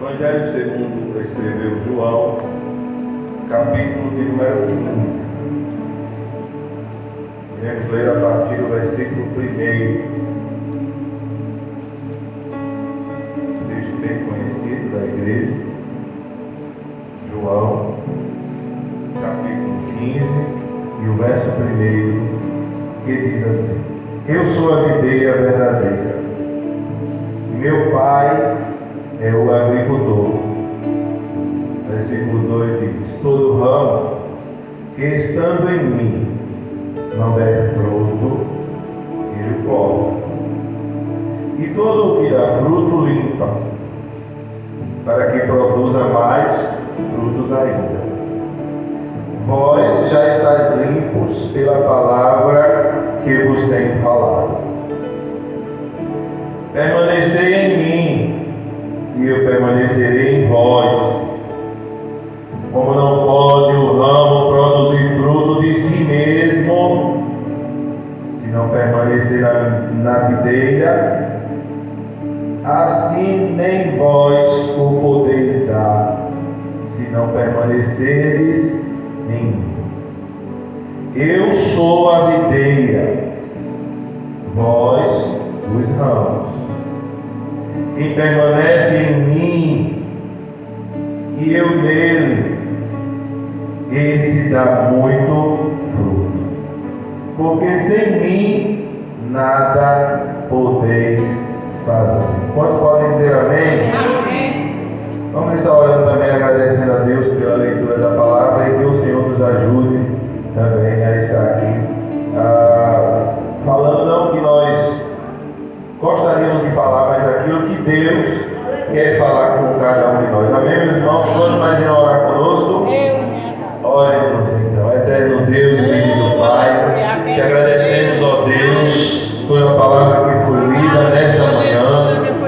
Evangelho segundo escreveu João, capítulo de número 15. Vamos ler a partir do versículo 1. Texto bem conhecido da igreja. João, capítulo 15, e o verso 1, que diz assim: Eu sou a videira verdadeira, e meu Pai é o agricultor. Versículo 2 diz: Todo ramo que estando em mim não der fruto, ele corta, e todo o que dá fruto limpa, para que produza mais frutos ainda. Vós já estáis limpos pela palavra que vos tenho falado. Permanecei em mim, e eu permanecerei em vós. Como não pode o ramo produzir fruto de si mesmo, se não permanecer na videira, assim nem vós o podeis dar, se não permanecerdes em mim. Eu sou a videira, vós os ramos. Quem permanece em mim e eu nele, esse dá muito fruto, porque sem mim nada podeis fazer. Quantos podem dizer amém? Amém. Vamos estar orando também, agradecendo a Deus pela leitura da palavra, e que o Senhor nos ajude também a estar aqui falando não que nós gostaríamos de falar, mas aquilo que Deus quer falar com cada um de nós. Amém, meus irmãos? Quando imaginam orar conosco? Orem-nos então. Eterno Deus e bendito Pai, te agradecemos, ó Deus, por a palavra que foi lida nesta manhã.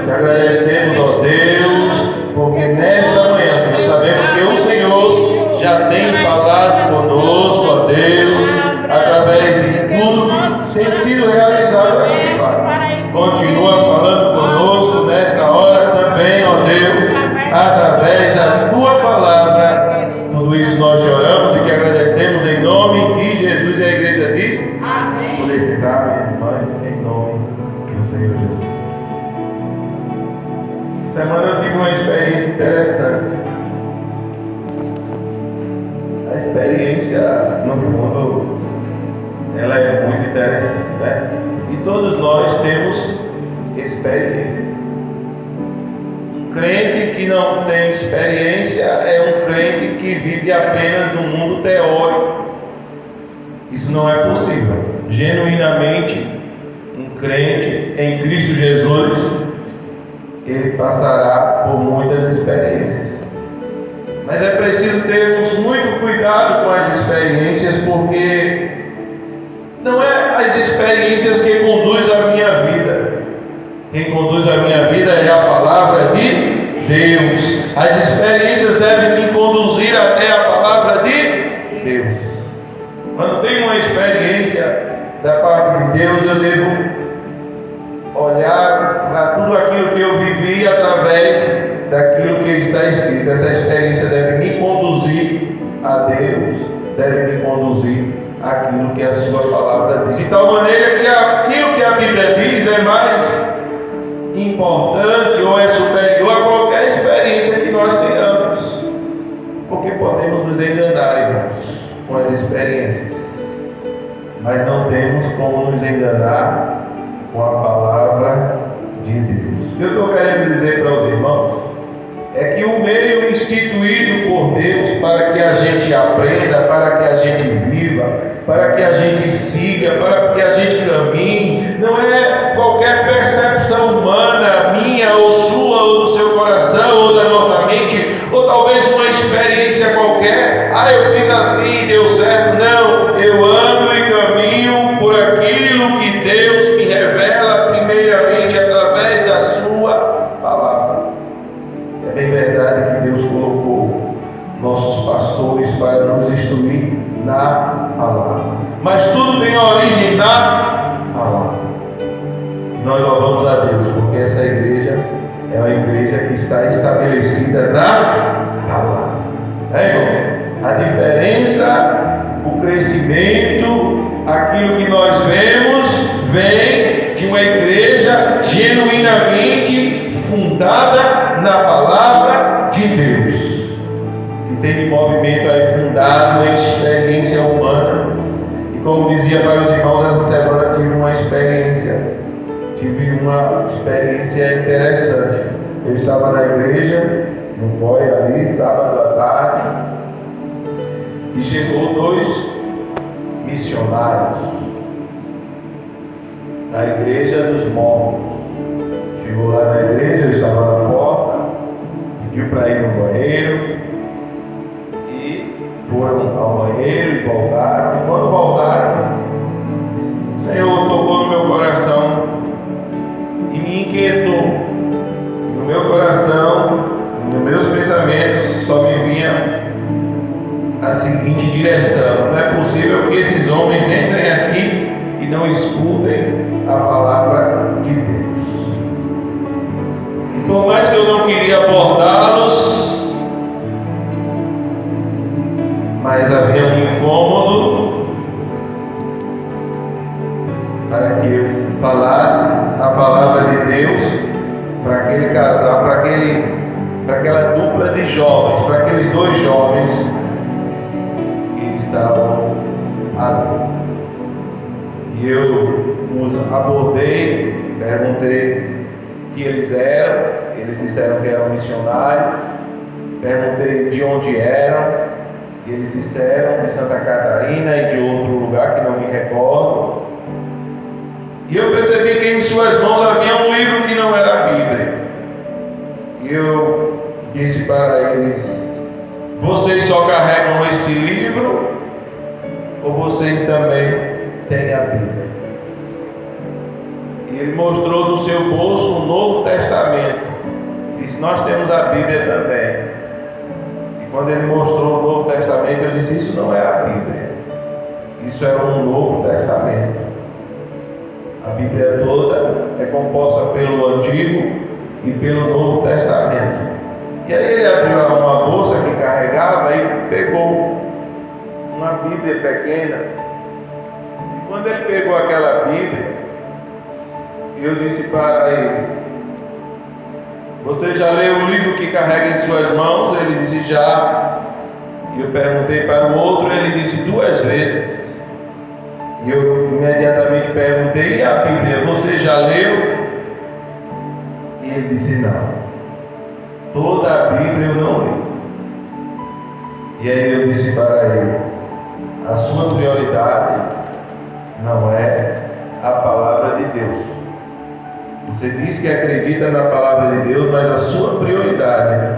Te agradecemos, ó Deus, porque nesta manhã, Senhor, sabemos que o Senhor já tem falado conosco, ó Deus, através de tudo que tem sido realizado aqui, Pai. Continua falando conosco nesta hora também, ó Deus, através da Tua palavra. Tudo isso nós te oramos e te agradecemos em nome de Jesus, e a igreja diz: amém. Por sentar, minhas irmãs, em nome do Senhor Jesus. Essa semana eu tive uma experiência interessante. A experiência, no fundo, ela é muito interessante, né? E todos nós temos experiências. Um crente que não tem experiência é um crente que vive apenas no mundo teórico. Isso não é possível. Genuinamente, um crente em Cristo Jesus, ele passará por muitas experiências. Mas é preciso termos muito cuidado com as experiências, porque não é as experiências que conduzem a minha vida. Quem conduz a minha vida é a palavra de Deus. As experiências devem me conduzir até a palavra de Deus. Quando tenho uma experiência da parte de Deus, eu devo olhar para tudo aquilo que eu vivi através daquilo que está escrito. Essa experiência deve me conduzir a Deus, deve me conduzir àquilo que a sua palavra diz, de tal maneira que aquilo que a Bíblia diz é mais importante ou é superior a qualquer experiência que nós tenhamos, porque podemos nos enganar, irmãos, com as experiências, mas não temos como nos enganar com a palavra de Deus. O que eu estou querendo dizer para os irmãos é que o meio instituído por Deus para que a gente aprenda, para que a gente viva, para que a gente siga, para que a gente caminhe, não é qualquer percepção humana, minha ou sua, ou do seu coração, ou da nossa mente, ou talvez uma experiência qualquer. Eu fiz assim, deu certo. Não, eu ando e caminho por aquilo que Deus me revela primeiramente através da sua palavra. É bem verdade que Deus colocou nossos pastores para nos instruir na palavra, mas tudo tem origem na palavra. Nós louvamos a Deus porque essa igreja É uma igreja que está estabelecida na palavra. Irmãos? A diferença, o crescimento, aquilo que nós vemos, vem de uma igreja genuinamente fundada na palavra de Deus. Que tem movimento aí fundado em experiência humana. E como dizia para os irmãos, essa semana tive uma experiência interessante. Eu estava na igreja, no COI ali, sábado à tarde, e chegou 2 missionários da igreja dos mormons. Chegou lá na igreja, eu estava na porta, pediu para ir no banheiro, e foram ao banheiro e voltaram. E quando voltaram, o Senhor tocou no meu coração e me inquietou. No meu coração, nos meus pensamentos, só me vinha a seguinte direção: não é possível que esses homens entrem aqui e não escutem a palavra de Deus. E por mais que eu não queria abordá-los, mas havia um incômodo para que eu falasse a palavra de Deus para aquele casal, para aquela dupla de jovens, para aqueles 2 jovens que estavam ali. E eu os abordei, perguntei que eles eram, eles disseram que eram missionários, perguntei de onde eram, e eles disseram de Santa Catarina e de outro lugar que não me recordo. E eu percebi que em suas mãos havia um livro que não era a Bíblia. E eu disse para eles: vocês só carregam este livro ou vocês também têm a Bíblia? E ele mostrou no seu bolso um Novo Testamento. Disse: nós temos a Bíblia também. E quando ele mostrou o Novo Testamento, eu disse: isso não é a Bíblia, isso é um Novo Testamento. A Bíblia toda é composta pelo Antigo e pelo Novo Testamento. E aí ele abriu uma bolsa que carregava e pegou uma Bíblia pequena. E quando ele pegou aquela Bíblia, eu disse para ele: você já leu o livro que carrega em suas mãos? Ele disse: já. E eu perguntei para o outro, ele disse 2 vezes. E eu imediatamente perguntei: e a Bíblia, você já leu? E ele disse: não, toda a Bíblia eu não li. E aí eu disse para ele: a sua prioridade não é a palavra de Deus. Você diz que acredita na palavra de Deus, mas a sua prioridade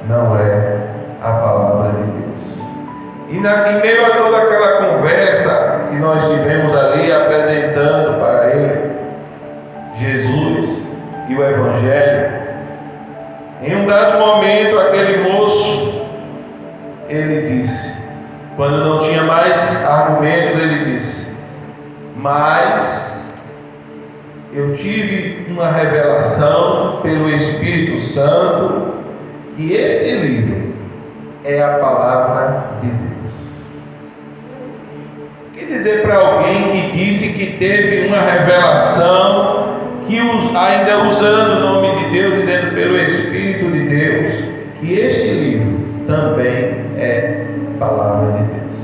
não é a palavra de Deus. E em meio a toda aquela conversa que nós tivemos ali, apresentando para ele Jesus e o Evangelho, em um dado momento aquele moço, ele disse, quando não tinha mais argumentos, ele disse: mas eu tive uma revelação pelo Espírito Santo que este livro é a palavra de Deus. Que dizer para alguém que disse que teve uma revelação, que ainda usando o nome de Deus, dizendo pelo Espírito de Deus, que este livro também é palavra de Deus?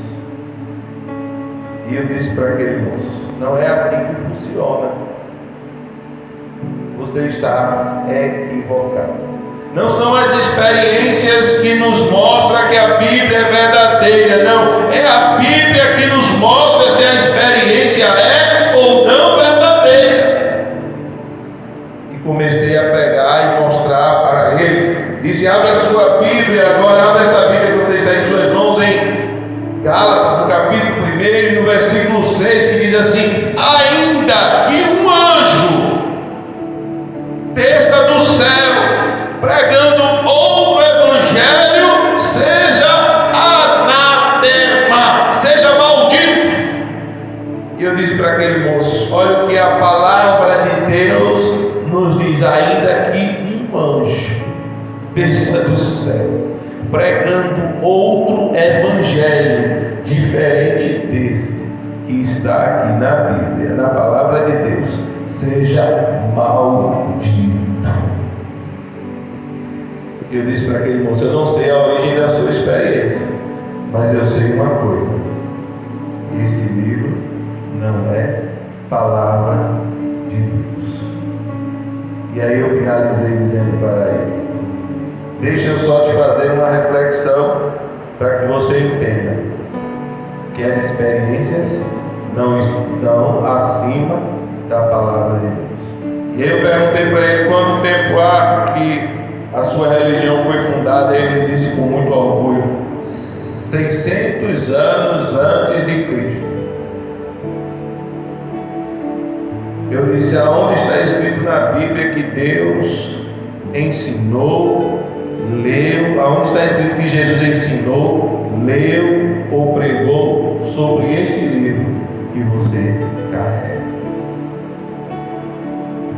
E eu disse para aquele moço: não é assim que funciona. Você está equivocado. Não são as experiências que nos mostram que a Bíblia é verdadeira, não. É a Bíblia que nos mostra se a experiência é ou não verdadeira. E comecei a pregar e mostrar para ele. Disse: abre a sua Bíblia, agora abre essa Bíblia que você está em suas mãos, em Gálatas, no capítulo 1 e no versículo 6, que diz assim: ainda que um anjo desça do céu pregando outro evangelho, seja anatema, seja maldito. E eu disse para aquele moço: olha o que a palavra de Deus nos diz: ainda que um anjo desça do céu, pregando outro evangelho diferente deste que está aqui na Bíblia, na palavra de Deus, seja maldito. Eu disse para aquele moço: eu não sei a origem da sua experiência, mas eu sei uma coisa: este livro não é palavra de Deus. E aí eu finalizei dizendo para ele: deixa eu só te fazer uma reflexão para que você entenda que as experiências não estão acima da palavra de Deus. E aí eu perguntei para ele quanto tempo há que a sua religião foi fundada, e ele disse com muito orgulho: 600 anos antes de Cristo. Eu disse: aonde está escrito na Bíblia que Deus ensinou, leu, aonde está escrito que Jesus ensinou, leu ou pregou sobre este livro que você carrega?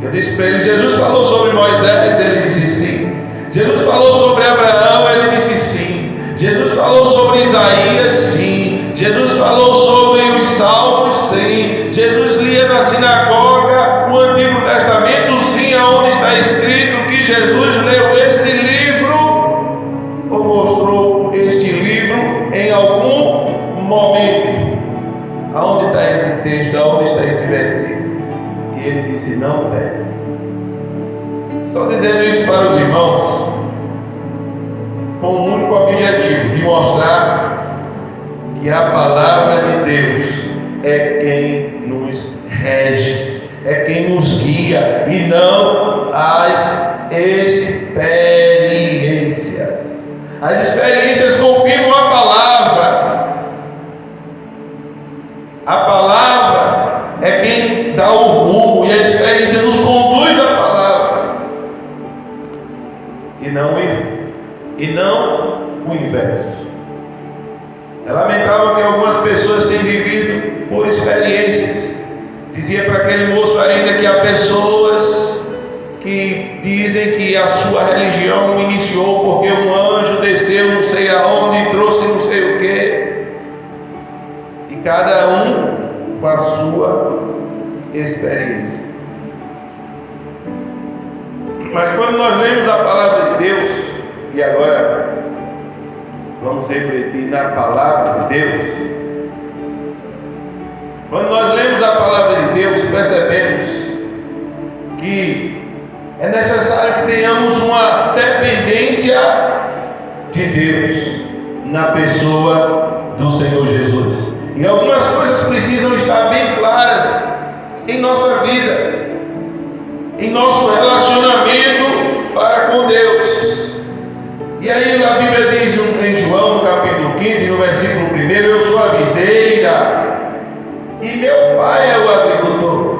Eu disse para ele: Jesus falou sobre Moisés? Ele disse sim. Jesus falou sobre Abraão? Ele disse sim. Jesus falou sobre Isaías? Sim. Jesus falou sobre os Salmos? Sim. Jesus lia na sinagoga o Antigo Testamento? Sim. Aonde está escrito que Jesus leu esse livro ou mostrou este livro em algum momento? Aonde está esse texto? Aonde está esse versículo? E ele disse: não tem. Estou dizendo isso para os irmãos com um único objetivo: de mostrar que a palavra de Deus é quem nos rege, é quem nos guia, e não as experiências. As experiências confirmam a palavra. A palavra é quem dá o rumo, e a experiência nos conduz à palavra, e não o inverso. É lamentável que algumas pessoas têm vivido por experiências. Dizia para aquele moço ainda que há pessoas que dizem que a sua religião iniciou porque um anjo desceu não sei aonde e trouxe não sei o que. E cada um com a sua experiência. Mas quando nós lemos a palavra de Deus, e agora vamos refletir na palavra de Deus, quando nós lemos a palavra de Deus, percebemos que é necessário que tenhamos uma dependência de Deus na pessoa do Senhor Jesus. E algumas coisas precisam estar bem claras em nossa vida, em nosso relacionamento para com Deus. E aí a Bíblia diz em João, no capítulo 15, no versículo 1: eu sou a videira e meu pai é o agricultor.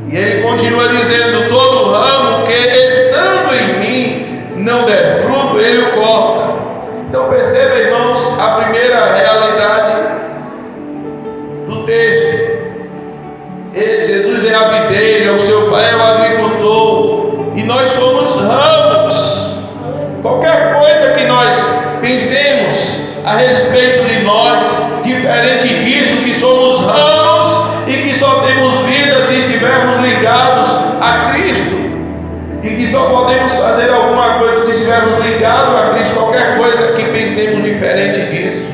E ele continua dizendo: todo ramo que estando em mim não der fruto, ele o corta. Então perceba, irmãos, a primeira realidade do texto. Jesus é a videira, o seu pai é o agricultor, e nós somos ramos. Qualquer coisa que nós pensemos a respeito de nós, diferente disso, que somos ramos e que só temos vida se estivermos ligados a Cristo, e que só podemos fazer alguma coisa se estivermos ligados a Cristo. Qualquer coisa que pensemos diferente disso,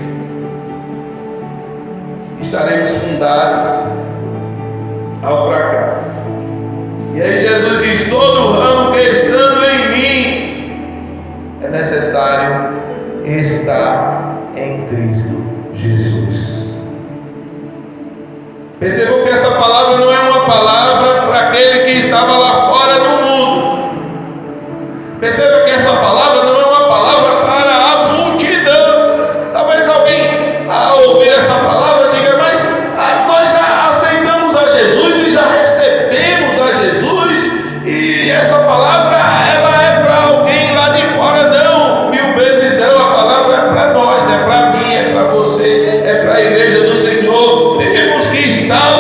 estaremos fundados ao fracasso. E aí Jesus diz: todo ramo que estando em mim, é necessário estar em Cristo Jesus. Percebam que essa palavra não é uma palavra para aquele que estava lá fora no mundo. Perceba que essa palavra não é uma palavra para a multidão. Talvez alguém, ao ouvir essa palavra, diga: mas nós já aceitamos a Jesus e já recebemos a Jesus, e essa palavra ela é para alguém lá de fora. Não, 1000 vezes não. A palavra é para nós, é para mim, é para você, é para a igreja do Senhor. Temos que estar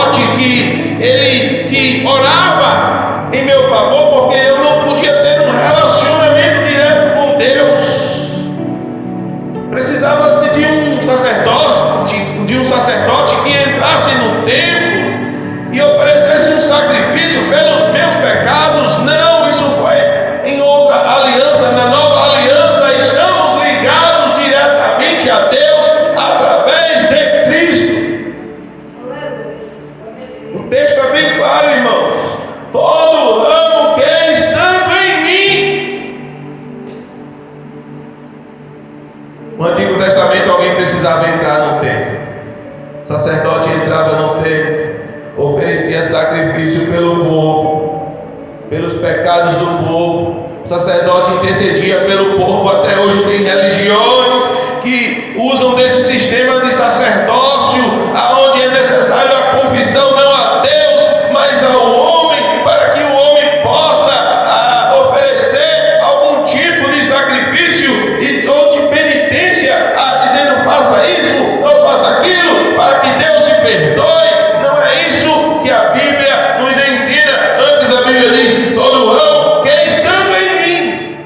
sacerdote que orava em meu favor, porque eu não podia ter um relacionamento direto com Deus. Precisava-se de um sacerdote que entrasse no templo e oferecesse um sacrifício pelos meus pecados. Não, isso foi em outra aliança. Na nova aliança estamos ligados diretamente a Deus através de Cristo. O texto é bem claro, irmãos. Todo ramo que estando em mim. No Antigo Testamento alguém precisava entrar no templo. O sacerdote entrava no templo, oferecia sacrifício pelo povo, pelos pecados do povo. O sacerdote intercedia pelo povo. Até hoje tem religiões que usam desse sistema de sacerdócio, aonde é necessário a confissão não a Deus, mas ao homem, para que o homem possa oferecer algum tipo de sacrifício ou de penitência, dizendo faça isso ou faça aquilo, para que Deus te perdoe. Não é isso que a Bíblia nos ensina. Antes a Bíblia diz: todo ramo que estando em mim.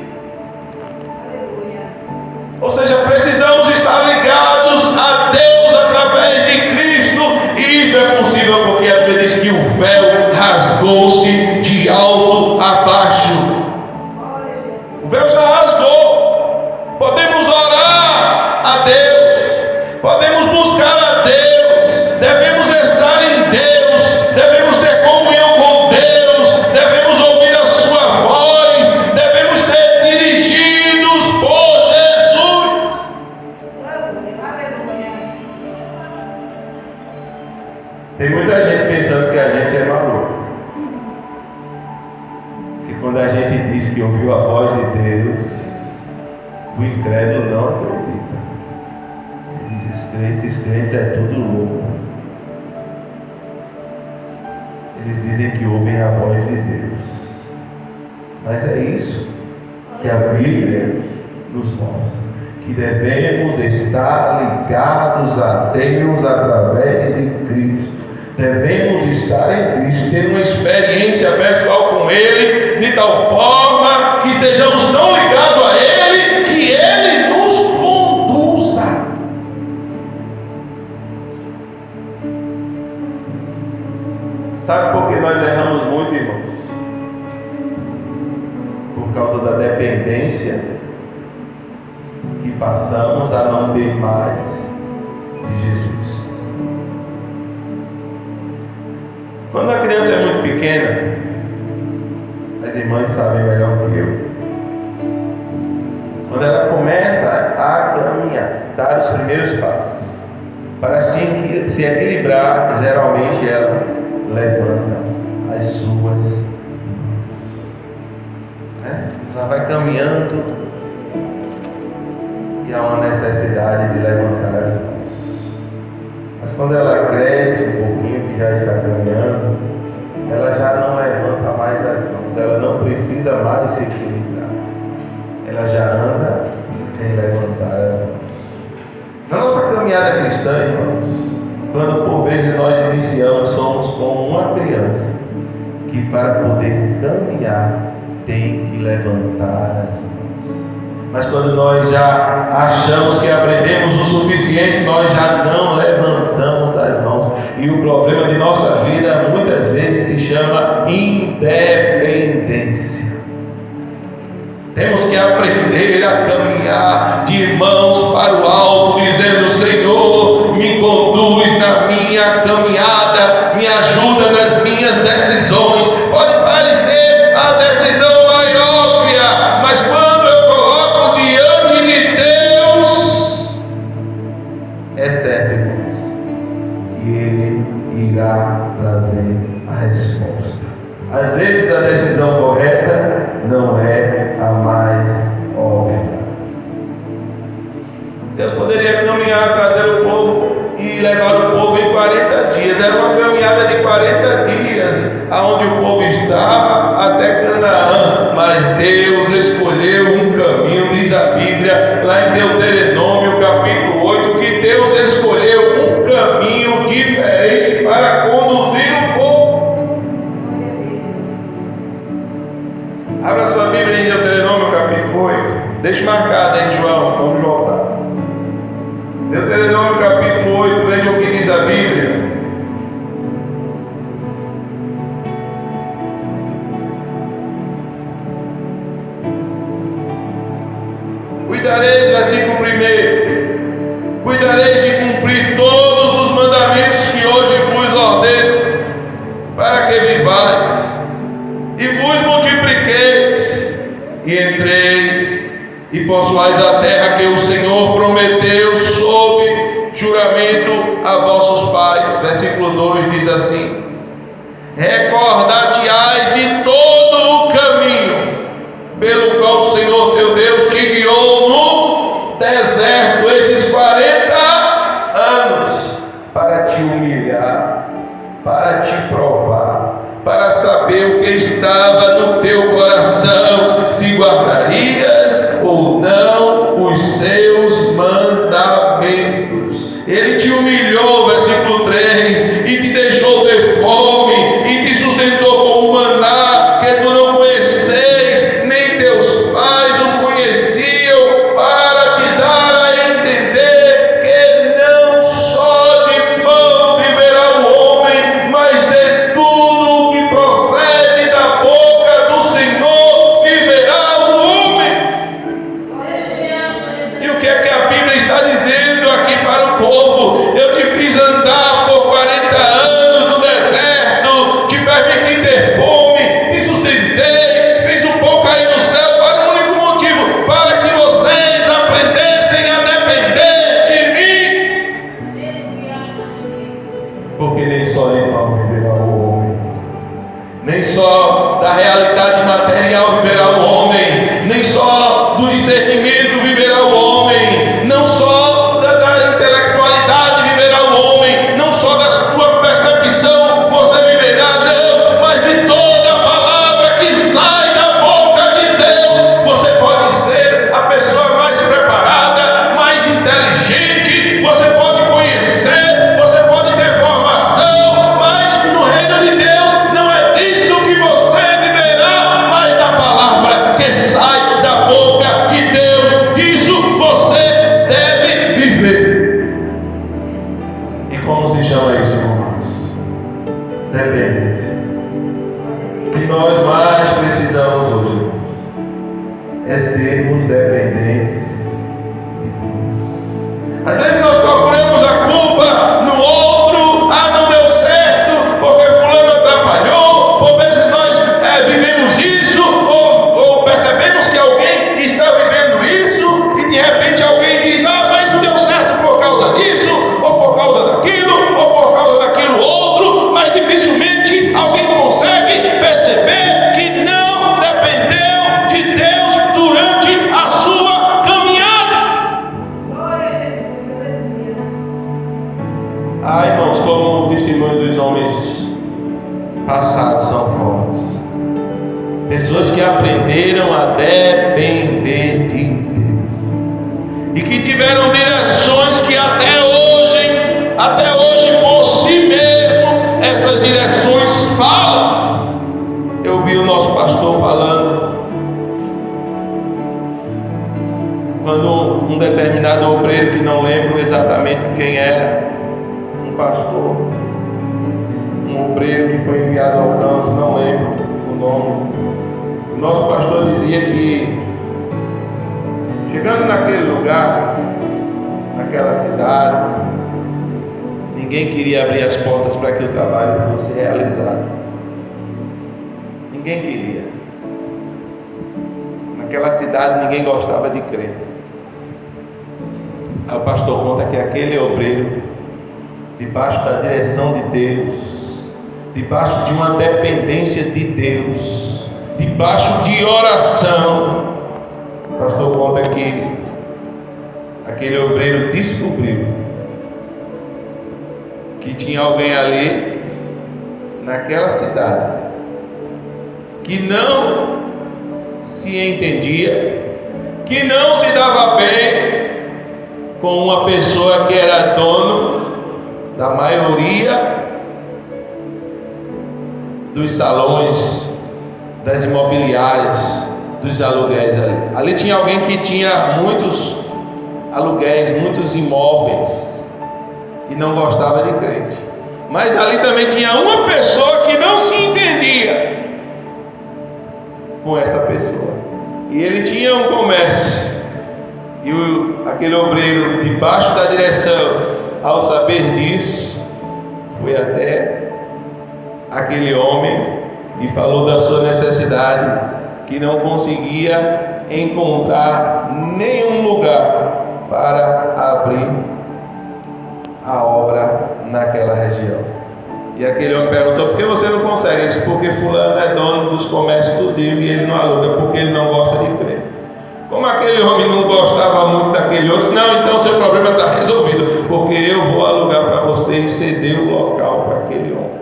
Ou seja, precisamos estar ligados a Deus através de Cristo. E isso é possível porque a Bíblia diz que o véu rasgou-se de alto a baixo. O véu já rasgou. Podemos orar a Deus, podemos buscar a Deus, devemos estar em Deus, devemos ter comunhão com Deus, devemos ouvir a sua voz, devemos ser dirigidos por Jesus. Tem muita gente pensando que a gente é maluco, que quando a gente diz que ouviu a voz de Deus, o incrédulo não acredita. Esses crentes é tudo louco. Eles dizem que ouvem a voz de Deus, mas é isso que a Bíblia nos mostra, que devemos estar ligados a Deus através de Cristo. Devemos estar em Cristo, ter uma experiência pessoal com Ele, de tal forma que estejamos tão ligados a Ele, que Ele nos conduza. Sabe por que nós erramos muito, irmãos? Por causa da dependência que passamos a não ter mais de Jesus. Quando a criança é muito pequena, as irmãs sabem melhor que eu. Quando ela começa a caminhar, dar os primeiros passos, para se equilibrar, geralmente ela levanta as suas mãos. Ela vai caminhando e há uma necessidade de levantar as mãos. Mas quando ela cresce um pouquinho, que já está caminhando, ela já não levanta mais as mãos, ela não precisa mais se equilibrar, ela já anda sem levantar as mãos. Na nossa caminhada cristã, irmãos, quando por vezes nós iniciamos, somos como uma criança que para poder caminhar tem que levantar as mãos. Mas quando nós já achamos que aprendemos o suficiente, nós já não levantamos as mãos. E o problema de nossa vida muitas vezes se chama independência. Temos que aprender a caminhar de mãos para o alto, dizendo: Senhor, me conduz na minha caminhada, me ajuda nas minhas decisões. Pode parecer a decisão mais óbvia, mas quando eu coloco diante de Deus, é certo, irmãos, que Ele irá trazer a resposta. Às vezes a decisão correta não é a mais óbvia. Deus poderia caminhar, trazer o povo e levar o povo em 40 dias. Era uma caminhada de 40 dias, aonde o povo estava até Canaã. Mas Deus escolheu um caminho, diz a Bíblia, lá em Deuteronômio capítulo 8, que Deus escolheu um caminho diferente para conduzir Cuidareis, versículo 1, cuidareis de cumprir todos os mandamentos que hoje vos ordeno, para que vivais e vos multipliqueis e entreis e possuais a terra que o Senhor prometeu sob juramento a vossos pais. Versículo 2 diz assim: recordar-te-ás de todo o caminho pelo qual o Senhor teu Deus te guiou no deserto estes 40 anos, para te humilhar, para te provar, para saber o que estava no teu coração, se guardarias ou não os seus mandamentos. Ele te humilhou, versículo 3, e te deixou ter fome, e te sustentou com o maná que tu não conheces, nem teus pais o conheciam, para te dar a entender que não só de pão viverá o homem, mas de tudo o que procede da boca do Senhor viverá o homem. E o que é que a Bíblia está dizendo aqui para o povo? Eu te fiz andar por 40 anos no deserto, te permiti ter fome, te sustentei, fiz um pão cair do céu para um único motivo, para que vocês aprendessem a depender de mim. Porque nem só de pão viverá o homem, nem só da realidade material viverá o homem, nem só do discernimento viverá o homem, não só da intelectualidade viverá o homem, não só da tua percepção você viverá, não, mas de toda a palavra que sai da boca de Deus. Você pode ser a pessoa mais preparada, mais inteligente, você pode conhecer, você pode ter formação, mas no reino de Deus não é disso que você viverá, mas da palavra que sai da boca de Deus. Disso você deve viver. E como se chama isso, irmãos? Dependência. O que nós mais precisamos hoje, irmãos, é sermos dependentes de Deus. Às vezes nós procuramos a culpa no outro. Ah, não deu certo porque fulano atrapalhou. Por vezes nós vivemos isso, ou percebemos que alguém está vivendo isso, e de repente alguém diz: ah, mas não deu certo por causa disso, ou por causa daquilo, ou por causa daquilo outro. Mas dificilmente alguém consegue perceber que não dependeu de Deus durante a sua caminhada. Ah, irmãos, como o testemunho dos homens passados são fortes. Pessoas que aprenderam a depender de Deus e que tiveram direções que até hoje por si mesmo, essas direções falam. Eu vi o nosso pastor falando quando um determinado obreiro, que não lembro exatamente quem era, um pastor, um obreiro que foi enviado ao campo, não lembro o nome. O nosso pastor dizia que, chegando naquele lugar, naquela cidade, ninguém queria abrir as portas para que o trabalho fosse realizado. Ninguém queria. Naquela cidade ninguém gostava de crente. Aí o pastor conta que aquele obreiro, debaixo da direção de Deus, debaixo de uma dependência de Deus, debaixo de oração, o pastor conta que aquele obreiro descobriu que tinha alguém ali naquela cidade que não se entendia, que não se dava bem com uma pessoa que era dono da maioria dos salões, das imobiliárias, dos aluguéis ali. Ali tinha alguém que tinha muitos aluguéis, muitos imóveis, e não gostava de crente. Mas ali também tinha uma pessoa que não se entendia com essa pessoa, e ele tinha um comércio, e E aquele obreiro, debaixo da direção, ao saber disso, foi até aquele homem e falou da sua necessidade, que não conseguia encontrar nenhum lugar para abrir a obra naquela região. E aquele homem perguntou: por que você não consegue? Ele disse: porque fulano é dono dos comércios tudinho e ele não aluga, porque ele não gosta de crer. Como aquele homem não gostava muito daquele outro, não, então seu problema está resolvido, porque eu vou alugar para você e ceder o local para aquele homem.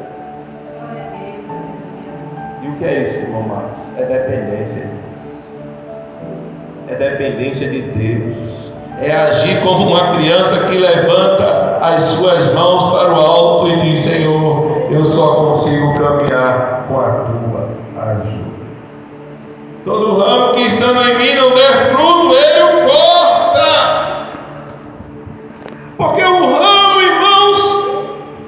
E o que é isso, irmão Marcos? É dependência de Deus. É dependência de Deus. É agir como uma criança que levanta as suas mãos para o alto e diz: Senhor, eu só consigo caminhar com a tua ajuda. Todo ramo que estando em mim não der fruto, ele o corta. Porque o ramo, irmãos,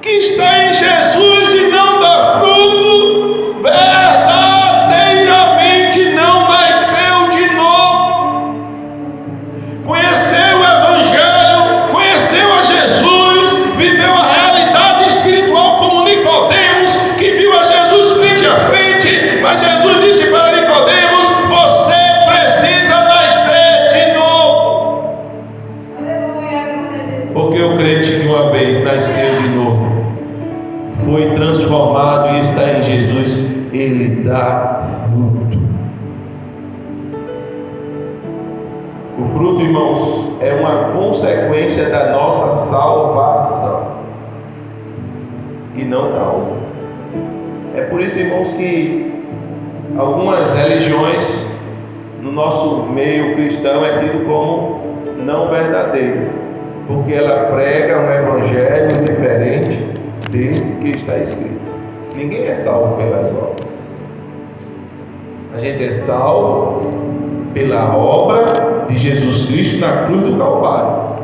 que está em Jesus e não dá fruto, verdadeiramente não nasceu de novo. Conheceu o Evangelho, conheceu a Jesus, viveu a realidade espiritual como Nicodemos, que viu a Jesus frente a frente, mas Jesus disse para Nicodemos: você precisa nascer de novo. Porque o crente que uma vez nasceu de novo, foi transformado e está em Jesus, ele dá fruto. O fruto, irmãos, é uma consequência da nossa salvação e não causa. É por isso, irmãos, que algumas religiões no nosso meio cristão é tido como não verdadeiro, porque ela prega um evangelho diferente desse que está escrito. Ninguém é salvo pelas obras. A gente é salvo pela obra de Jesus Cristo na cruz do Calvário.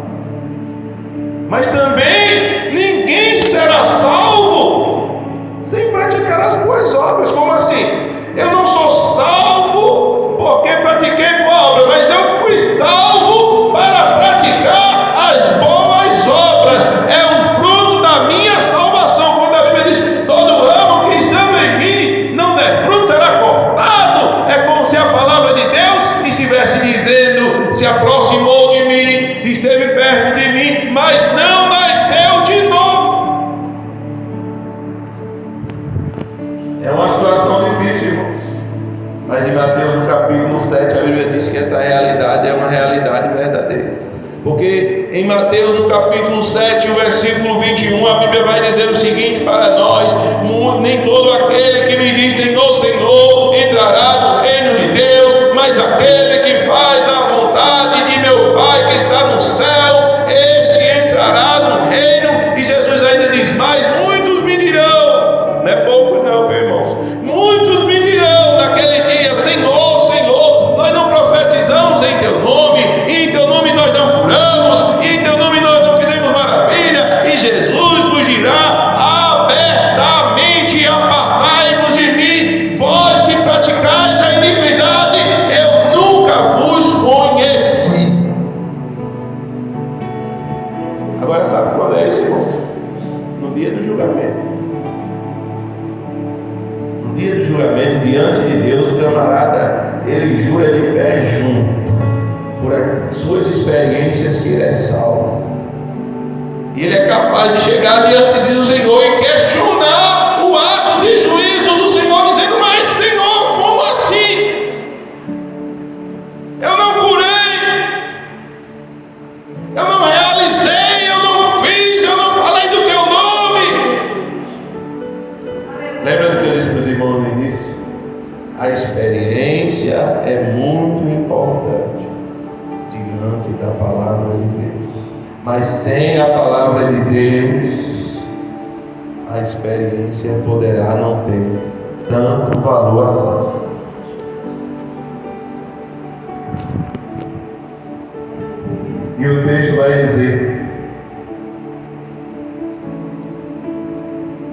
Mas também ninguém será salvo sem praticar as boas obras. Como assim? Eu não sou salvo porque pratiquei boa obra, mas eu fui salvo para praticar as boas obras. É um fruto da minha salvação. Quando a Bíblia diz: todo ramo que estando em mim não der fruto será cortado, é como se a palavra de Deus estivesse dizendo: se aproximou de mim, esteve perto de mim, mas não nasceu de novo. É uma situação difícil, irmãos. Mas em Mateus no capítulo 7 a Bíblia diz que essa realidade é uma realidade verdadeira. Porque em Mateus no capítulo 7, o versículo 21, a Bíblia vai dizer o seguinte para nós: nem todo aquele que me diz Senhor, Senhor, entrará no reino de Deus, mas aquele que faz a vontade de meu Pai que está no céu, este entrará no reino. E Jesus ainda diz: mas muitos me dirão, não é poucos não, viu, irmãos? Muitos me dirão naquele dia: Senhor, Senhor, nós não profetizamos em teu nome, e em teu nome nós não curamos, e em teu nome nós não fizemos maravilha. E Jesus vos dirá abertamente: apartai-vos de mim, vós que praticais a iniquidade, eu nunca vos conheci. Agora sabe quando é isso, irmão? No dia do julgamento. No dia do julgamento, diante de Deus, o camarada, ele jura de pé junto por as suas experiências que ele é salvo. E ele é capaz de chegar diante do Senhor e questionar o ato de juízo do Senhor, dizendo: mas Senhor, como assim? Eu não curei, eu não realizei, eu não fiz, eu não falei do teu nome. Lembra do que eu disse para os irmãos no início? A experiência é muito importante diante da palavra de Deus. Mas sem a palavra de Deus, a experiência poderá não ter tanto valor assim. E o texto vai dizer: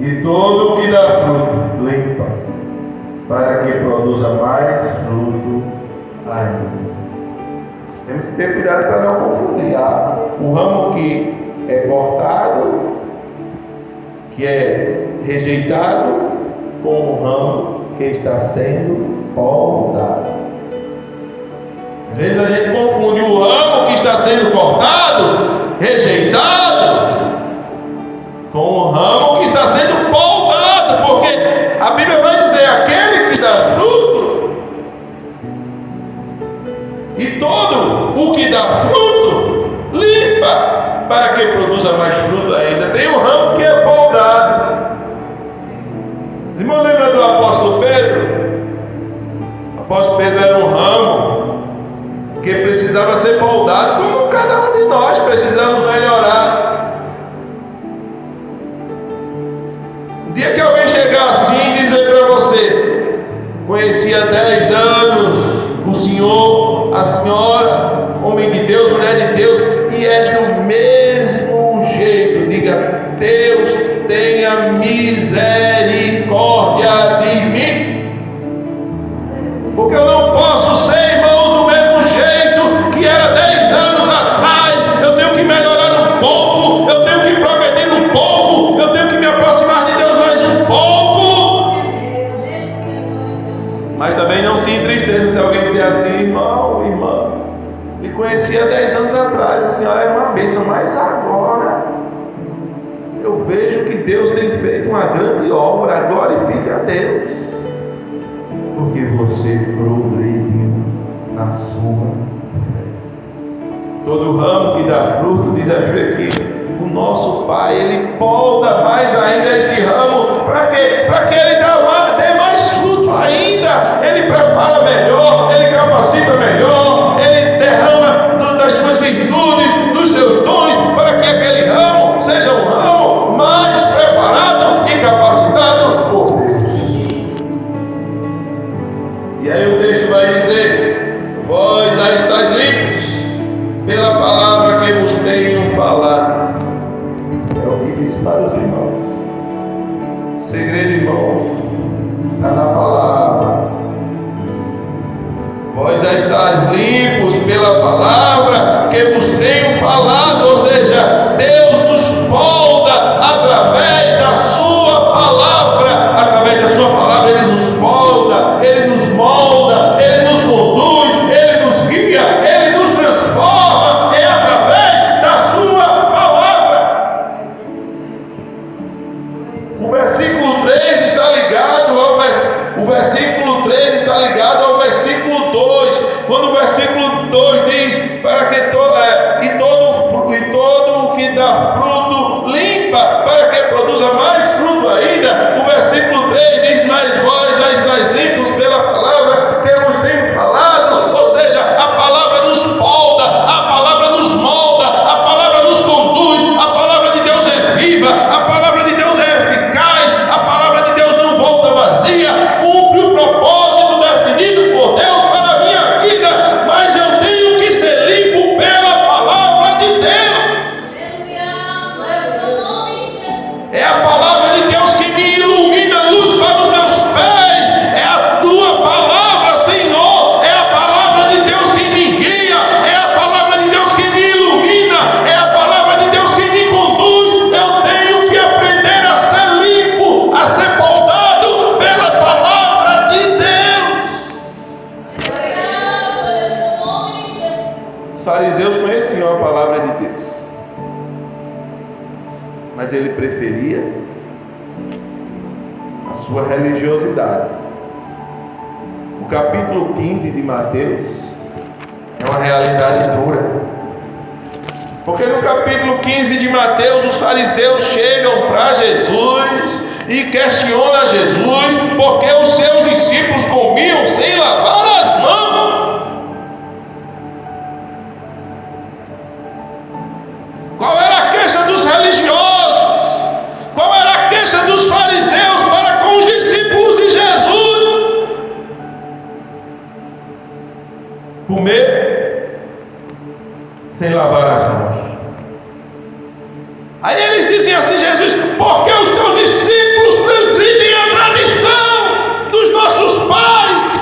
e todo o que dá fruto, limpa, para que produza mais fruto ainda. Temos que ter cuidado para não confundir o ramo que é cortado, que é rejeitado, com o ramo que está sendo podado. Às vezes a gente confunde o ramo que está sendo cortado, rejeitado, com o ramo que está sendo podado, porque a Bíblia vai dizer: aquele que dá fruto, e todo o que dá fruto, limpa, para que produza mais fruto ainda. Tem um ramo que é podado. Os irmãos lembram do apóstolo Pedro? O apóstolo Pedro era um ramo que precisava ser podado, como cada um de nós precisamos melhorar. Um dia que alguém chegar assim e dizer para você: conheci há 10 anos o senhor, a senhora, homem de Deus, mulher de Deus, e é do mesmo jeito, diga: Deus tenha misericórdia de mim, porque eu não posso ser, irmãos, do mesmo jeito que era 10 anos atrás. Eu tenho que melhorar um pouco, eu tenho que progredir um pouco, eu tenho que me aproximar de Deus mais um pouco. Mas também não se entristeça se alguém dizer assim: irmão, irmã, me conheci há 10 anos atrás, a senhora era uma bênção, mas agora eu vejo que Deus tem feito uma grande obra. Glorifique a Deus, porque você progrediu na sua fé. Todo ramo que dá fruto, diz a Bíblia aqui, o nosso Pai, Ele poda mais ainda este ramo. Para quê? Para que Ele dê mais fruto ainda. Ele prepara melhor, Ele capacita melhor, Ele derrama das suas virtudes, dos seus dons, para que aquele ramo seja um ramo mais preparado e capacitado por Deus. E aí o texto vai dizer: vós já estáis limpos pela palavra que vos tenho falado. É o que diz para os irmãos. O segredo, irmãos, está na palavra. Vós já estáis limpos pela palavra que vos tenho falado. Ou seja, Deus nos molda através da sua palavra. Através da sua palavra Ele nos molda, Ele nos molda, Ele nos conduz, Ele nos guia, Ele nos transforma. É através da sua palavra. O versículo 3 está ligado ao versículo 2, quando o versículo 2 diz: para que todo o que dá fruto limpa, para que produza mais fruto ainda. O versículo 3 diz: mas vós já estáis limpos pela palavra que eu vos tenho falado. Ou seja, a palavra nos molda, a palavra nos molda, a palavra nos conduz. A palavra de Deus é viva, a palavra de Deus é eficaz, a palavra de Deus não volta vazia, cumpre o propósito definido por Deus para a minha vida. Mas eu tenho que ser limpo pela palavra de Deus. É a palavra de Deus que me ilumina, luz para os meus pés. É a tua palavra, Senhor. É a palavra de Deus que me guia. É a palavra de Deus que me ilumina. É a palavra de Deus que me conduz. Eu tenho que aprender a ser limpo, a ser moldado pela palavra de Deus. Os fariseus conheciam a palavra de Deus, mas ele preferia a sua religiosidade. O capítulo 15 de Mateus é uma realidade dura, porque no capítulo 15 de Mateus os fariseus chegam para Jesus e questionam Jesus porque os seus discípulos comiam sem lavar as mãos. Qual era a queixa dos religiosos? Qual era a queixa dos fariseus para com os discípulos de Jesus? Comer sem lavar as mãos. Aí eles dizem assim: Jesus, porque os teus discípulos transgridem a tradição dos nossos pais?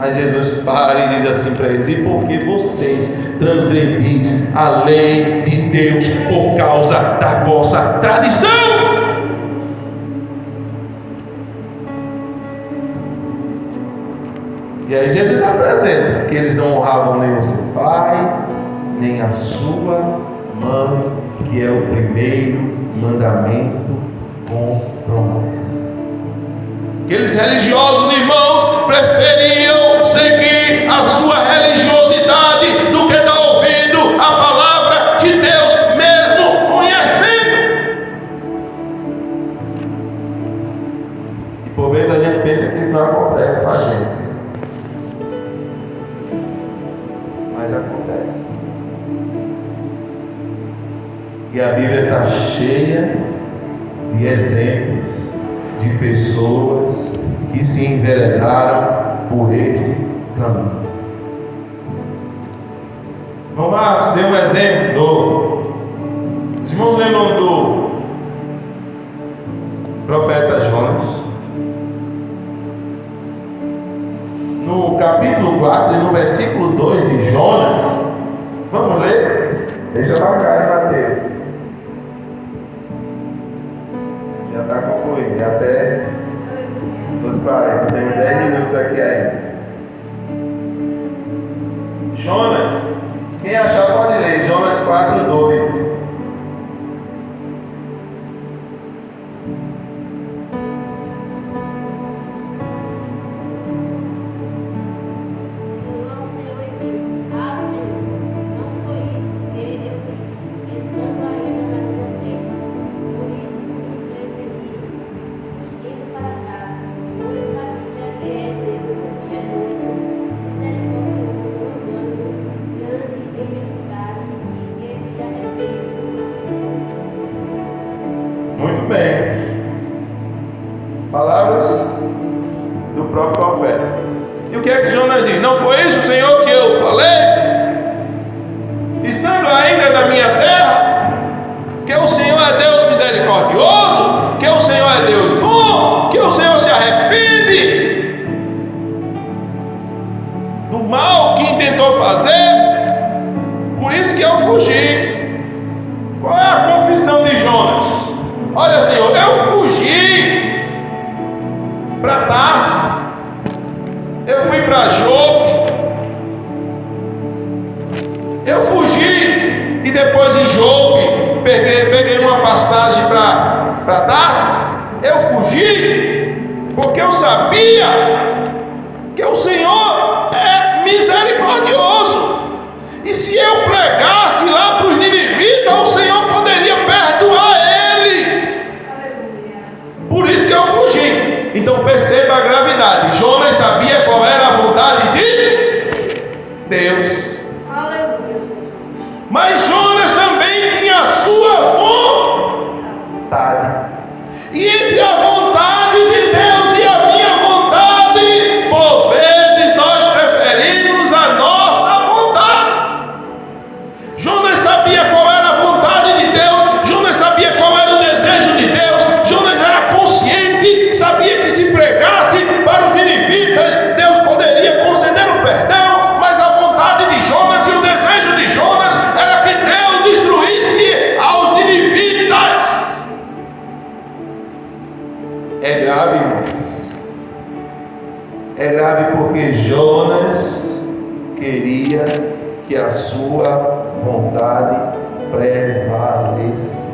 Aí Aí Jesus para e diz assim para eles: e porque vocês transgredis a lei de Deus por causa da vossa tradição? E aí Jesus apresenta que eles não honravam nem o seu pai, nem a sua mãe, que é o primeiro mandamento com promessa. Aqueles religiosos irmãos preferiam seguir a sua religiosidade do que dar ouvido à palavra de Deus, mesmo conhecendo. E por vezes a gente pensa que isso não acontece com a gente. Mas acontece. E a Bíblia está cheia de exemplos de pessoas que se enveredaram por este caminho. Irmão Marcos deu um exemplo os irmãos lembram do profeta Jonas? No capítulo 4 e no versículo 2 de Jonas, vamos ler? Deixa eu marcar em Mateus. Já está concluindo, já até 2h40, temos 10 minutos aqui ainda. Jonas, quem achar pode ler, Jonas 4:2. Muito bem. Palavras do próprio profeta. E o que é que Jonas diz? Não foi isso, Senhor, que eu falei? Estando ainda na minha terra, que o Senhor é Deus misericordioso, que o Senhor é Deus bom, que o Senhor se arrepende do mal que intentou fazer. Por isso que eu fugi. Qual é a confissão de Jonas? Olha, Senhor, eu fugi para Tarsis, eu fui para Jope, eu fugi e depois em Jope peguei uma passagem para Tarsis. Eu fugi porque eu sabia que o Senhor é misericordioso, e se eu pregasse lá para os ninivitas, o Senhor poderia perdoar eles. Por isso que eu fugi. Então perceba a gravidade. Jonas sabia qual era a vontade de Deus. Mas Jonas também tinha a sua vontade. E entre a vontade de Deus e a minha vontade, por vezes nós preferimos a nossa vontade. Jonas sabia qual era a vontade de Deus. Jonas sabia qual era o desejo de Deus. Jonas era consciente, sabia que se pregasse para os ninivitas, Deus poderia conceder o perdão. Mas a vontade de Jonas e o desejo de Jonas era que Deus destruísse aos ninivitas. É grave, irmão. É grave porque Jonas queria que a sua vontade prevalecesse.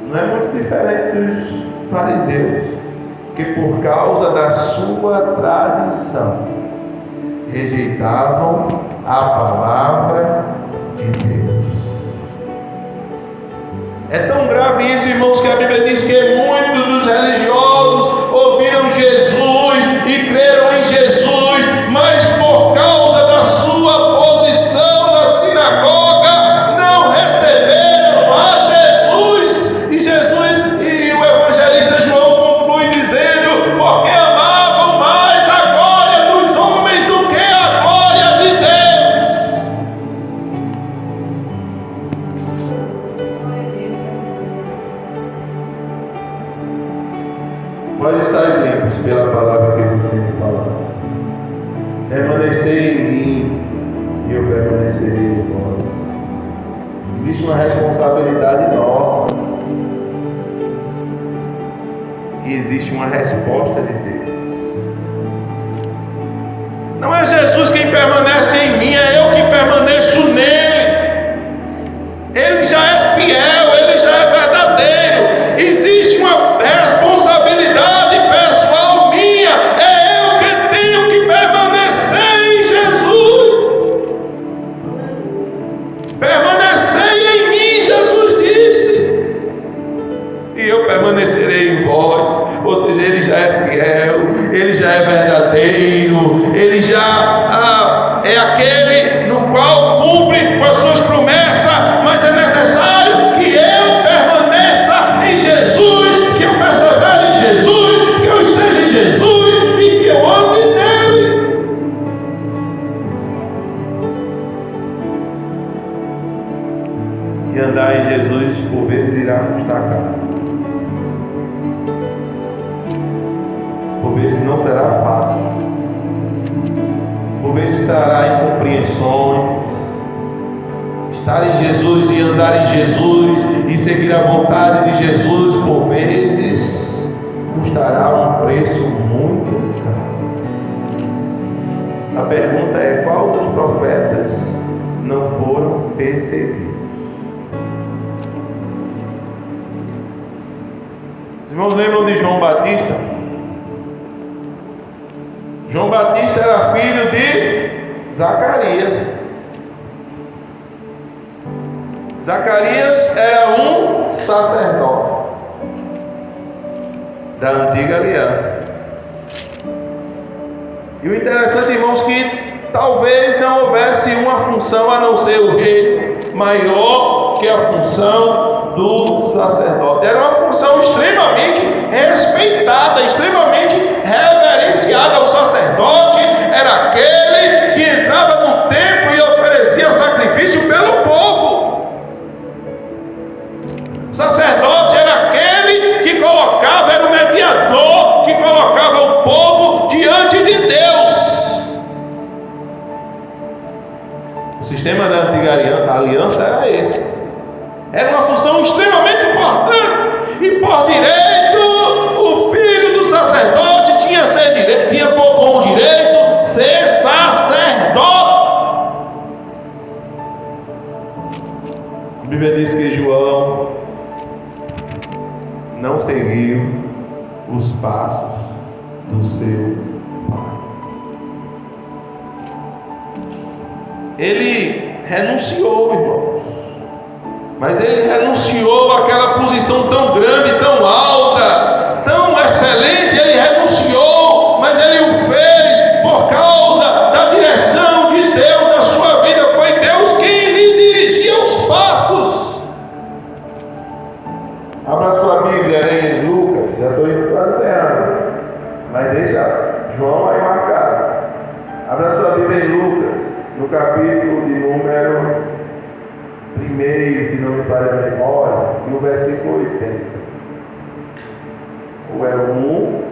Não é muito diferente dos fariseus, que por causa da sua tradição rejeitavam a palavra de Deus. É tão grave isso, irmãos, que a Bíblia diz que muitos dos religiosos ouviram Jesus e creram em Jesus, mas por causa da sua posição na sinagoga, não receberam a Jesus. E Jesus, e o evangelista João conclui dizendo: porque amavam mais a glória dos homens do que a glória de Deus. Vós estáis limpos pela palavra que vos tenho falado. Permanecei em mim e eu permanecerei em vós. Existe uma responsabilidade nossa e existe uma resposta de Deus. Não é Jesus quem permanece em mim, é eu que permaneço nele. Ele já é fiel, ele já é verdadeiro. Existe uma responsabilidade pessoal minha, é eu que tenho que permanecer em Jesus. Permanecei em mim, Jesus disse, e eu permanecerei em vós. Ou seja, ele já é fiel, ele já é verdadeiro, ele já é aquele no qual cumpre com as suas promessas, mas é necessário que eu permaneça em Jesus, que eu persevere em Jesus, que eu esteja em Jesus e que eu ande nele. E andar em Jesus por vezes irá custar caro. Por vezes não será fácil, por vezes trará incompreensões. Estar em Jesus e andar em Jesus e seguir a vontade de Jesus, por vezes custará um preço muito caro. A pergunta é: qual dos profetas não foram perseguidos? Os irmãos lembram de João Batista? João Batista era filho de Zacarias. Zacarias era um sacerdote da antiga aliança. E o interessante, irmãos, que talvez não houvesse uma função a não ser o rei maior que a função do sacerdote. Era uma função extremamente respeitada, extremamente reverenciada. O sacerdote era aquele que entrava no templo e oferecia sacrifício pelo povo. O sacerdote era aquele que colocava, era o mediador que colocava o povo diante de Deus. O sistema da antiga aliança era esse. Era uma função extremamente importante. E por direito, o filho do sacerdote tinha como direito ser sacerdote. A Bíblia diz que João não seguiu os passos do seu pai. Ele renunciou, irmãos. Mas ele renunciou àquela posição tão grande, tão alta, tão excelente. Ele renunciou, mas ele o fez por causa da direção de Deus na sua vida. Foi Deus quem lhe dirigia os passos. Abra sua Bíblia em Lucas, já estou encerrando, mas deixa João aí marcado. Abra sua Bíblia em Lucas, no capítulo de número 1, se não me falha a memória, no versículo 80. Ou é o 1,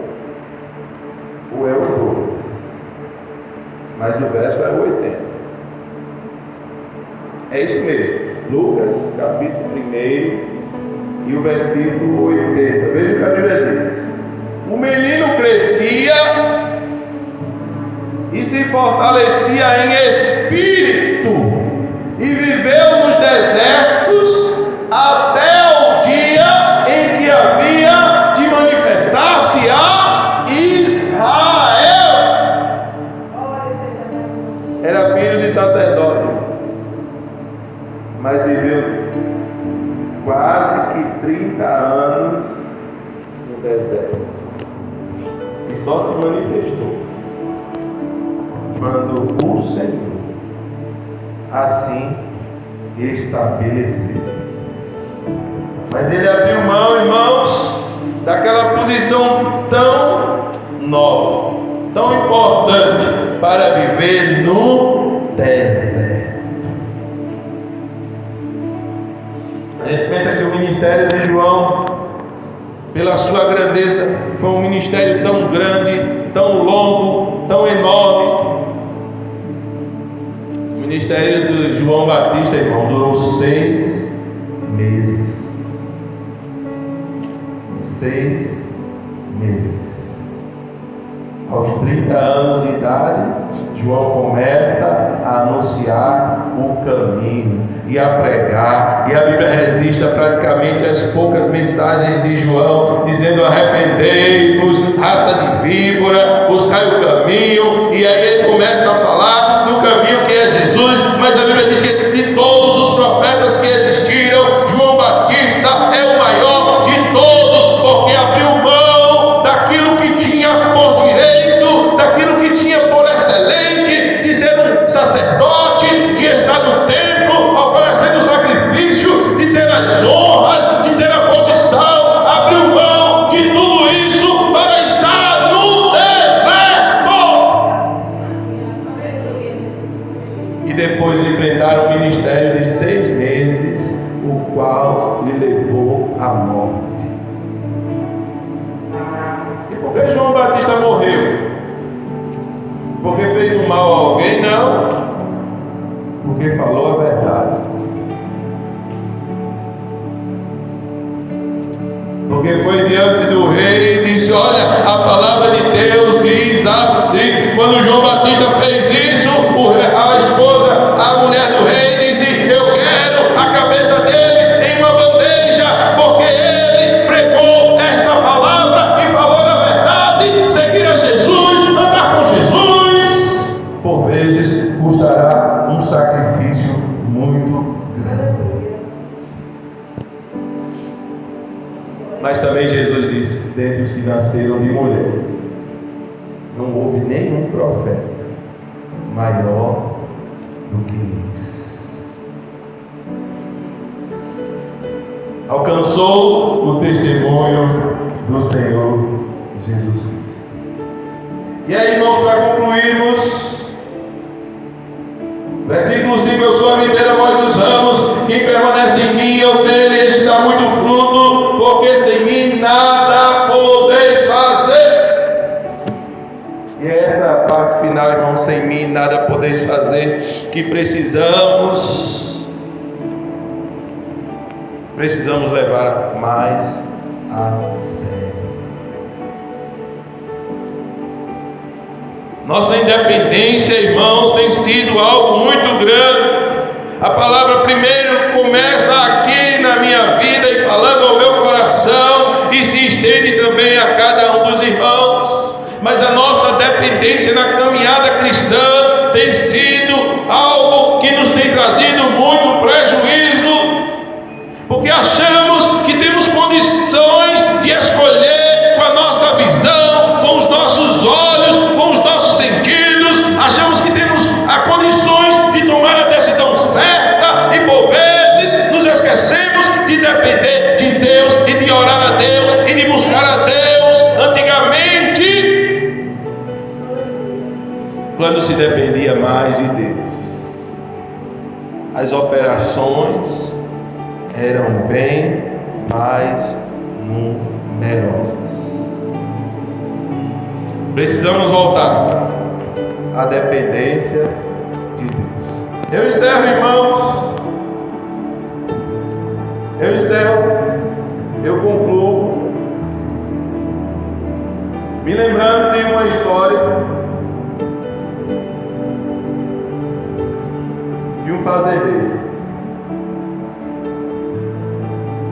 ou é o 2. Mas o verso é o 80. É isso mesmo. Lucas, capítulo 1, e o versículo 80. Veja o que a Bíblia diz. O menino crescia e se fortalecia em espírito, e viveu nos desertos até o dia em que havia de manifestar-se a Israel. Era filho de sacerdote, mas viveu quase que 30 anos no deserto, e só se manifestou quando o Senhor assim estabeleceu. Mas ele abriu mão, irmãos, daquela posição tão nobre, tão importante, para viver no deserto. A gente pensa que o ministério de João pela sua grandeza. Foi um ministério tão grande, tão longo, tão enorme. O ministério de João Batista, irmão, durou 6 meses. 6 meses. Aos 30 anos de idade, João começa a anunciar o caminho e a pregar, e a Bíblia registra praticamente as poucas mensagens de João, dizendo: arrependei-vos, raça de víbora, buscai o caminho. E aí ele começa a falar do caminho que é Jesus. Mas a Bíblia diz que de todos os profetas que existiram, João Batista é o maior de todos, porque abriu mão daquilo que tinha por direito, daquilo que tinha por excelente, de ser um sacerdote, de estar no templo oferecendo sacrifício, de ter as honras, de ter a posição. Abriu mão de tudo isso para estar no deserto. E depois de enfrentar um ministério de 6 meses, o qual lhe levou à morte. E por que João Batista morreu? Porque fez um mal a alguém? Não. Porque falou a verdade. Porque foi diante do rei e disse: olha, a palavra de Deus diz assim. Quando João Batista fez isso, a esposa, a mulher do rei, disse: eu quero a cabeça dele em uma bandeja, porque ele pregou esta palavra e falou a verdade. Seguir a Jesus, andar com Jesus, por vezes custará um sacrifício muito grande. Mas também Jesus disse: dentre os que nasceram de mulher, não houve nenhum profeta maior do que isso. Alcançou o testemunho do Senhor Jesus Cristo. E aí, irmãos, para concluirmos, versículo 5: eu sou a videira, vós os ramos, quem permanece em mim, eu nele, este dá muito fruto, porque sem mim nada podeis fazer. E é essa parte final, irmão: sem mim nada podeis fazer, que precisamos levar mais a sério. Nossa independência, irmãos, tem sido algo muito grande. A palavra primeiro começa aqui na minha vida e falando ao meu coração, e se estende também a cada um dos irmãos. Mas a nossa dependência na caminhada cristã tem sido algo que nos tem trazido muito prejuízo, porque achamos que temos condições de escolher com a nossa visão, com os nossos olhos, com os nossos sentidos. Achamos que temos condições de tomar a decisão certa, e por vezes nos esquecemos de depender de Deus e de orar a Deus e de buscar a Deus. Antigamente, quando se dependia mais de Deus, as operações eram bem mais numerosas. Precisamos voltar à dependência de Deus. Eu encerro, irmãos. Eu concluo me lembrando de uma história de um fazendeiro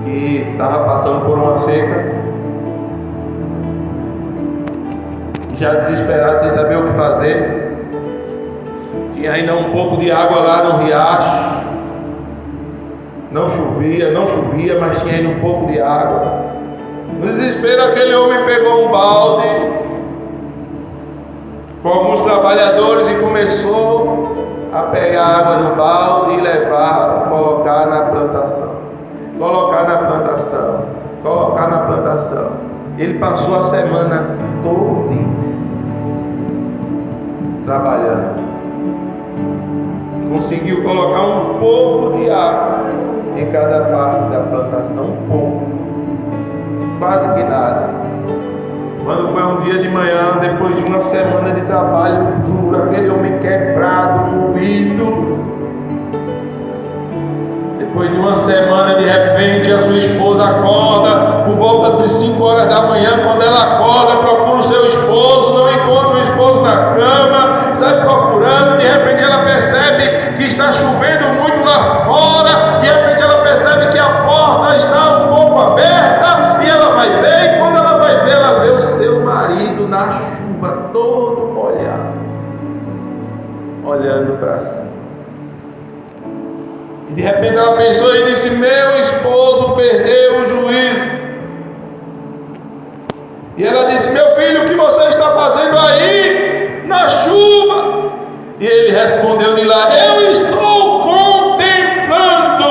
que estava passando por uma seca, já desesperado, sem saber o que fazer. Tinha ainda um pouco de água lá no riacho. Não chovia, mas tinha ainda um pouco de água. No desespero, aquele homem pegou um balde com alguns trabalhadores e começou a pegar água no balde e levar, colocar na plantação. Ele passou a semana toda trabalhando. Conseguiu colocar um pouco de água em cada parte da plantação, um pouco, quase que nada. depois de uma semana de trabalho duro, aquele homem quebrado, moído, depois de uma semana, de repente, a sua esposa acorda por volta de 5 horas da manhã. Quando ela acorda, procura o seu esposo, não encontra o esposo na cama, sai procurando. De repente, ela percebe que está chovendo muito lá fora. De repente, ela percebe que a porta está um pouco aberta. E ela vai ver, e quando ela vai ver, ela vê o seu marido na chuva, todo molhado, olhando para cima. E de repente ela pensou e disse: meu esposo perdeu o juízo. E ela disse: meu filho, o que você está fazendo aí na chuva? E ele respondeu-lhe lá: eu estou contemplando.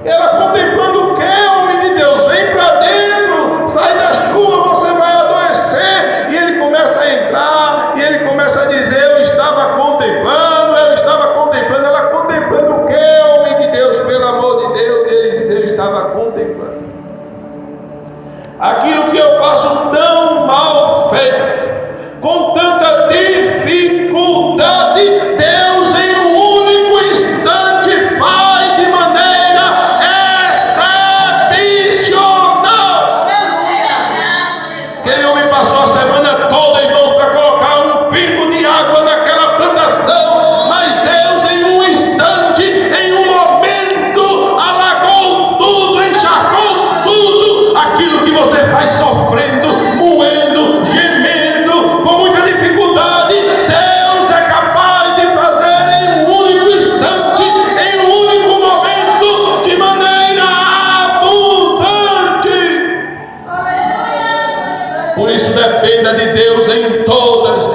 E ela: contemplando o que, homem de Deus? Vem para dentro, sai da chuva, você vai adoecer. E ele começa a entrar, e ele começa a dizer: eu estava contemplando, eu estava contemplando. Ela: contemplando o que, homem de Deus, pelo amor de Deus? E ele diz: eu estava contemplando aquilo que eu faço tão mal feito, com tanta dificuldade. Deus em um único instante faz de maneira excepcional. Aquele homem passou a semana toda, irmãos, para colocar um pingo de água naquela plantação, mas Deus em um instante, em um momento, alagou tudo, encharcou tudo. Aquilo que você faz sofrendo, moendo, gemendo, com muita dificuldade, Deus é capaz de fazer em um único instante, em um único momento, de maneira abundante. Por isso dependa de Deus em todas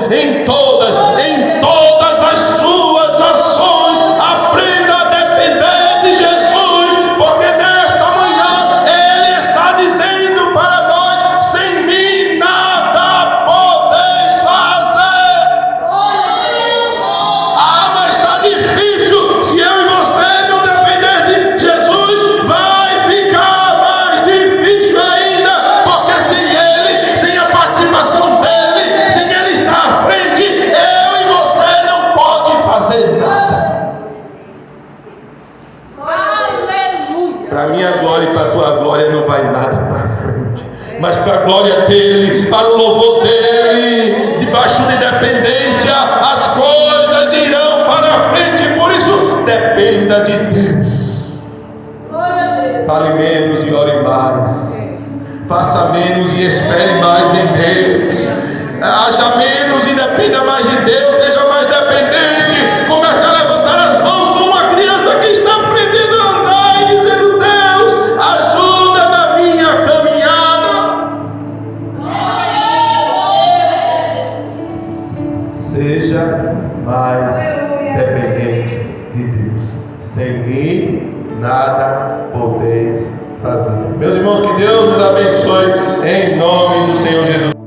as suas ações. Aprenda a depender de Jesus, porque nesta manhã Ele está dizendo para nós: sem mim nada podeis fazer. Ah, mas está difícil. Se eu e você não depender de Jesus, vai ficar mais difícil ainda, porque sem Ele, sem a participação dEle, sem Ele estar à frente, eu e você não pode fazer nada. Para a minha glória e para a tua glória não vai nada para frente, mas para a glória dEle, para o louvor dEle, debaixo de dependência, as coisas irão para frente. Por isso, dependa de Deus. Fale menos e ore mais. Faça menos e espere mais em Deus. Haja menos e dependa mais de Deus. Seja mais dependente. Comece a levantar as mãos como uma criança que está aprendendo a andar e dizendo: Deus, ajuda na minha caminhada. Seja mais dependente de Deus. Sem mim nada podeis fazer. Meus irmãos, que Deus nos abençoe em nome do Senhor Jesus.